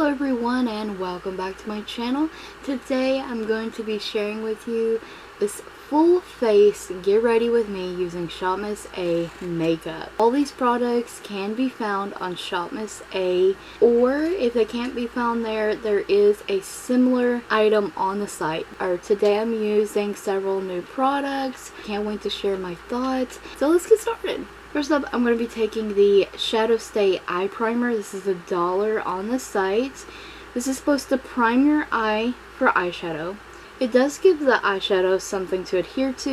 Hello everyone and welcome back to my channel. Today I'm going to be sharing with you this full face get ready with me using ShopMissA makeup. All these products can be found on ShopMissA, or if they can't be found there, there is a similar item on the site. Today I'm using several new products. Can't wait to share my thoughts. So let's get started. First up, I'm going to be taking the Shadow Stay Eye Primer. This is $1 on the site. This is supposed to prime your eye for eyeshadow. It does give the eyeshadow something to adhere to,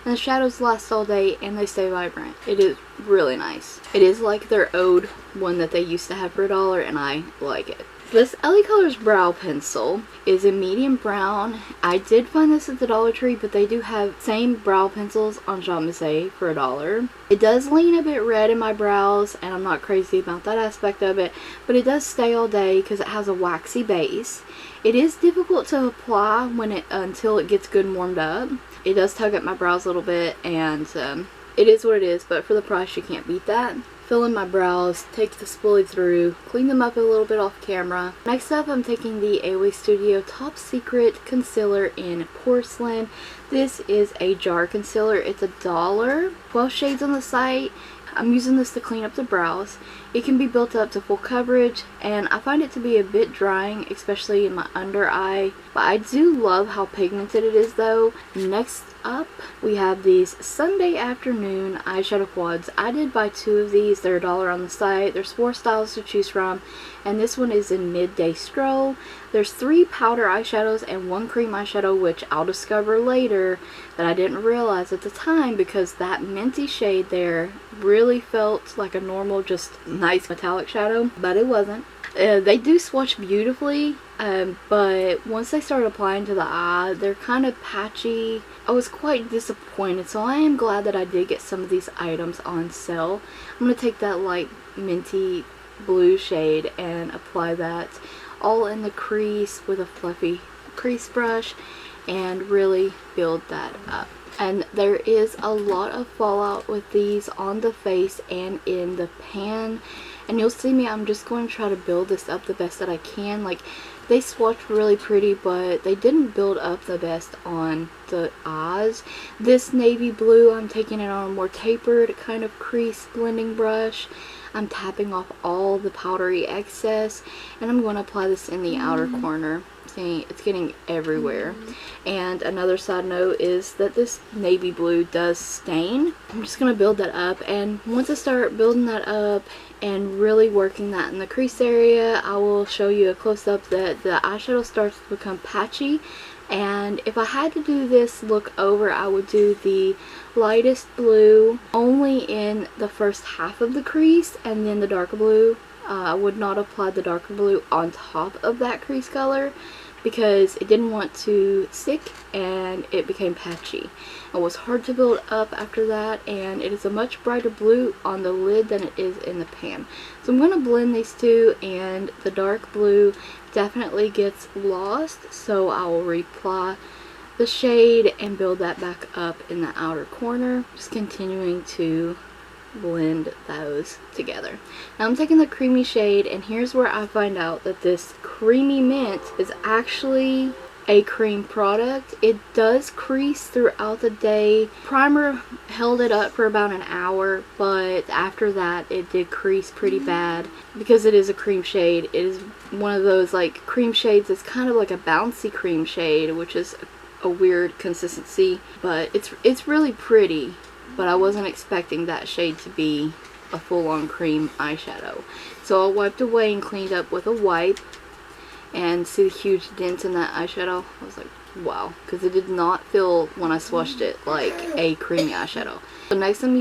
and the shadows last all day and they stay vibrant. It is really nice. It is like their Ode one that they used to have for $1, and I like it. This LaColors brow pencil is a medium brown. I did find this at the Dollar Tree, but they do have same brow pencils on ShopMissA for $1. It does lean a bit red in my brows, and I'm not crazy about that aspect of it, but it does stay all day because it has a waxy base. It is difficult to apply until it gets good and warmed up. It does tug at my brows a little bit, and it is what it is, but for the price you can't beat that. Fill in my brows, take the spoolie through, clean them up a little bit off camera. Next up, I'm taking the AOA Studio Top Secret Concealer in Porcelain. This is a jar concealer. It's $1, 12 shades on the site. I'm using this to clean up the brows. It can be built up to full coverage, and I find it to be a bit drying, especially in my under eye. But I do love how pigmented it is though. Next up, we have these Sunday Afternoon eyeshadow quads. I did buy 2 of these. They're $1 on the site. There's 4 styles to choose from, and this one is in Midday Stroll. There's 3 powder eyeshadows and 1 cream eyeshadow, which I'll discover later that I didn't realize at the time, because that minty shade there really felt like a normal, just nice metallic shadow, but it wasn't. They do swatch beautifully, but once they start applying to the eye, they're kind of patchy. I was quite disappointed, so I am glad that I did get some of these items on sale. I'm going to take that light minty blue shade and apply that all in the crease with a fluffy crease brush and really build that up. And there is a lot of fallout with these on the face and in the pan, and you'll see me, I'm just going to try to build this up the best that I can. Like, they swatched really pretty, but they didn't build up the best on the eyes. This navy blue, I'm taking it on a more tapered kind of crease blending brush. I'm tapping off all the powdery excess, and I'm going to apply this in the outer corner. See, it's getting everywhere. And another side note is that this navy blue does stain. I'm just going to build that up, and once I start building that up and really working that in the crease area, I will show you a close-up that the eyeshadow starts to become patchy. And if I had to do this look over, I would do the lightest blue only in the first half of the crease, and then the darker blue. I would not apply the darker blue on top of that crease color because it didn't want to stick and it became patchy. It was hard to build up after that, and it is a much brighter blue on the lid than it is in the pan. So I'm going to blend these two, and the dark blue definitely gets lost, so I will reapply the shade and build that back up in the outer corner, just continuing to blend those together. Now I'm taking the creamy shade, and here's where I find out that this creamy mint is actually a cream product. It does crease throughout the day. Primer held it up for about an hour, but after that it did crease pretty bad because it is a cream shade. It is one of those like cream shades that's kind of like a bouncy cream shade, which is a weird consistency, but it's really pretty. But I wasn't expecting that shade to be a full-on cream eyeshadow. So I wiped away and cleaned up with a wipe, and see the huge dents in that eyeshadow. I was like, wow, because it did not feel when I swatched it like a creamy eyeshadow. So next I'm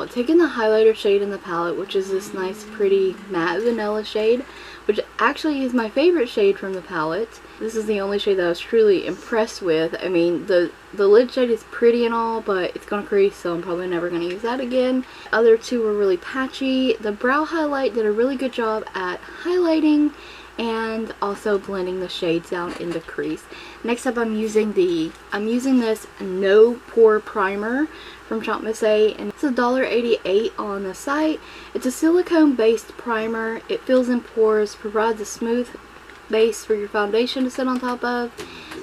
taking the highlighter shade in the palette, which is this nice pretty matte vanilla shade, which actually is my favorite shade from the palette. This is the only shade that I was truly impressed with. I mean, the lid shade is pretty and all, but it's gonna crease, so I'm probably never gonna use that again. Other two were really patchy. The brow highlight did a really good job at highlighting and also blending the shades down in the crease. Next up, I'm using this No Pore Primer from ShopMissA, and it's $1.88 on the site. It's a silicone based primer. It fills in pores, provides a smooth base for your foundation to sit on top of.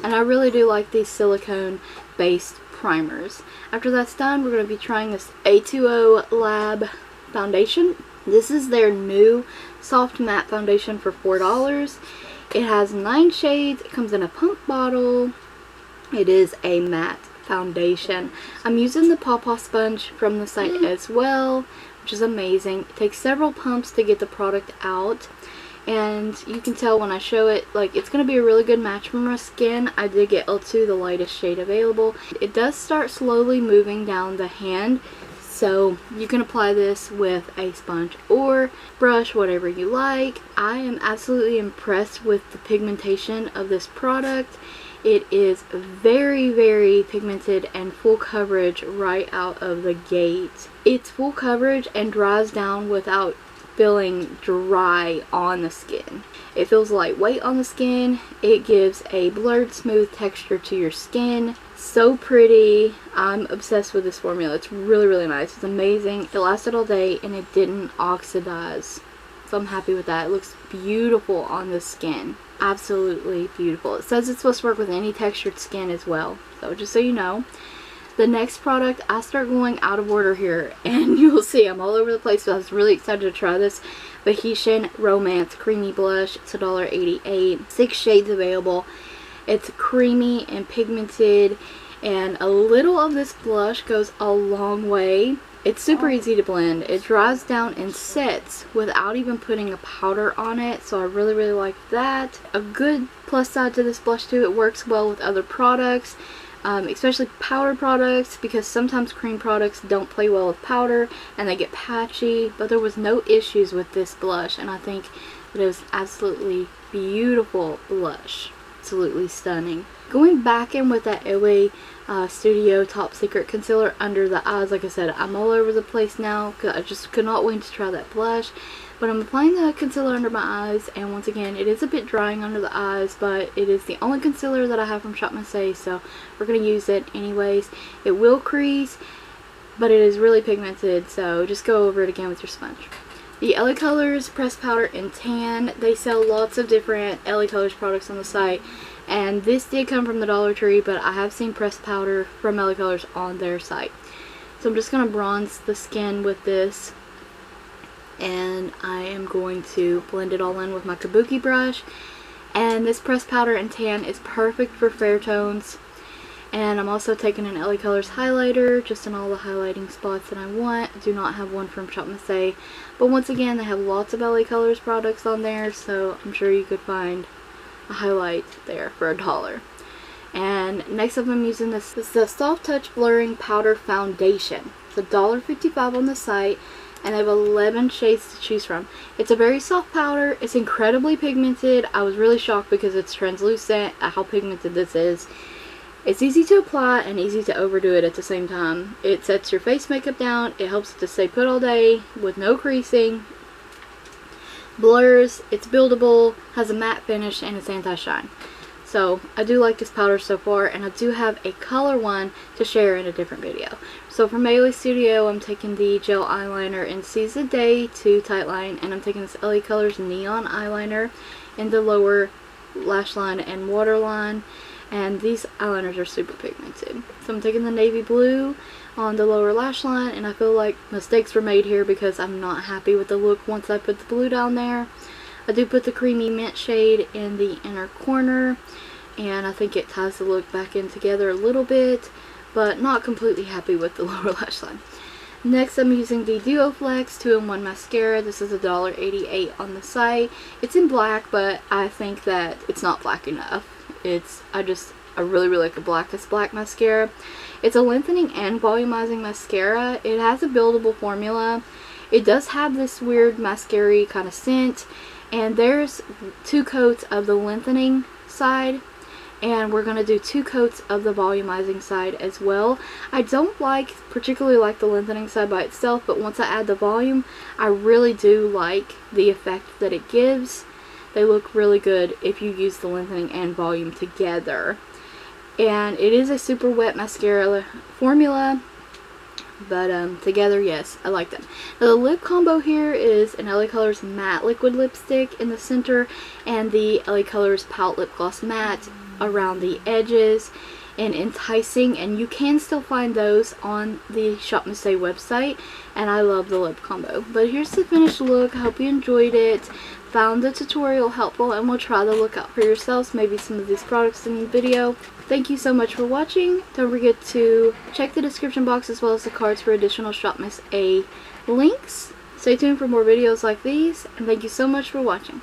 And I really do like these silicone based primers. After that's done, we're going to be trying this A2O Lab foundation. This is their new soft matte foundation for $4. It has 9 shades. It comes in a pump bottle. It is a matte foundation. I'm using the Pawpaw sponge from the site as well, which is amazing. It takes several pumps to get the product out, and you can tell when I show it, like, it's going to be a really good match for my skin. I did get L2, the lightest shade available. It does start slowly moving down the hand, so you can apply this with a sponge or brush, whatever you like. I am absolutely impressed with the pigmentation of this product. It is very, very pigmented and full coverage right out of the gate. It's full coverage and dries down without feeling dry on the skin. It feels lightweight on the skin. It gives a blurred, smooth texture to your skin. So pretty. I'm obsessed with this formula. It's really, really nice. It's amazing. It lasted all day and it didn't oxidize. So I'm happy with that. It looks beautiful on the skin. Absolutely beautiful. It says it's supposed to work with any textured skin as well. So just so you know. The next product, I start going out of order here, and you'll see I'm all over the place, but I was really excited to try this Venetian Romance Creamy Blush. It's $1.88. 6 shades available. It's creamy and pigmented, and a little of this blush goes a long way. It's super easy to blend. It dries down and sets without even putting a powder on it, so I really, really like that. A good plus side to this blush too, it works well with other products. Especially powder products, because sometimes cream products don't play well with powder and they get patchy, but there was no issues with this blush, and I think that it was absolutely beautiful blush. Absolutely stunning. Going back in with that AOA Studio Top Secret Concealer under the eyes. Like I said, I'm all over the place now because I just could not wait to try that blush. But I'm applying the concealer under my eyes, and once again, it is a bit drying under the eyes, but it is the only concealer that I have from ShopMissA, so we're going to use it anyways. It will crease, but it is really pigmented, so just go over it again with your sponge. The LaColors Pressed Powder in Tan. They sell lots of different LaColors products on the site, and this did come from the Dollar Tree, but I have seen pressed powder from LaColors on their site. So I'm just going to bronze the skin with this. And I am going to blend it all in with my kabuki brush. And this pressed powder in Tan is perfect for fair tones. And I'm also taking an LaColors highlighter just in all the highlighting spots that I want. I do not have one from ShopMissA, but once again, they have lots of LaColors products on there, so I'm sure you could find a highlight there for $1. And next up, I'm using this. This is the Soft Touch Blurring Powder Foundation. It's $1.55 on the site. And I have 11 shades to choose from. It's a very soft powder. It's incredibly pigmented. I was really shocked because it's translucent at how pigmented this is. It's easy to apply and easy to overdo it at the same time. It sets your face makeup down. It helps it to stay put all day with no creasing. Blurs. It's buildable. Has a matte finish and it's anti-shine. So I do like this powder so far, and I do have a color one to share in a different video. So from AOA Studio, I'm taking the gel eyeliner in Seize the Day to Tightline, and I'm taking this LaColors Neon eyeliner in the lower lash line and waterline, and these eyeliners are super pigmented. So I'm taking the navy blue on the lower lash line, and I feel like mistakes were made here because I'm not happy with the look once I put the blue down there. I do put the creamy mint shade in the inner corner, and I think it ties the look back in together a little bit, but not completely happy with the lower lash line. Next, I'm using the Duoflex 2-in-1 mascara. This is $1.88 on the site. It's in black, but I think that it's not black enough. I really, really like a blackest black mascara. It's a lengthening and volumizing mascara. It has a buildable formula. It does have this weird mascara kind of scent. And there's 2 coats of the lengthening side, and we're going to do 2 coats of the volumizing side as well. I don't particularly like the lengthening side by itself, but once I add the volume, I really do like the effect that it gives. They look really good if you use the lengthening and volume together. And it is a super wet mascara formula. But together, yes, I like them. Now, the lip combo here is an LA Colors matte liquid lipstick in the center and the LA Colors Pout lip gloss matte around the edges and Enticing, and you can still find those on the ShopMissA website, and I love the lip combo. But here's the finished look. I hope you enjoyed it, found the tutorial helpful, and will try to look out for yourselves maybe some of these products in the video. Thank you so much for watching. Don't forget to check the description box as well as the cards for additional ShopMissA links. Stay tuned for more videos like these, and thank you so much for watching.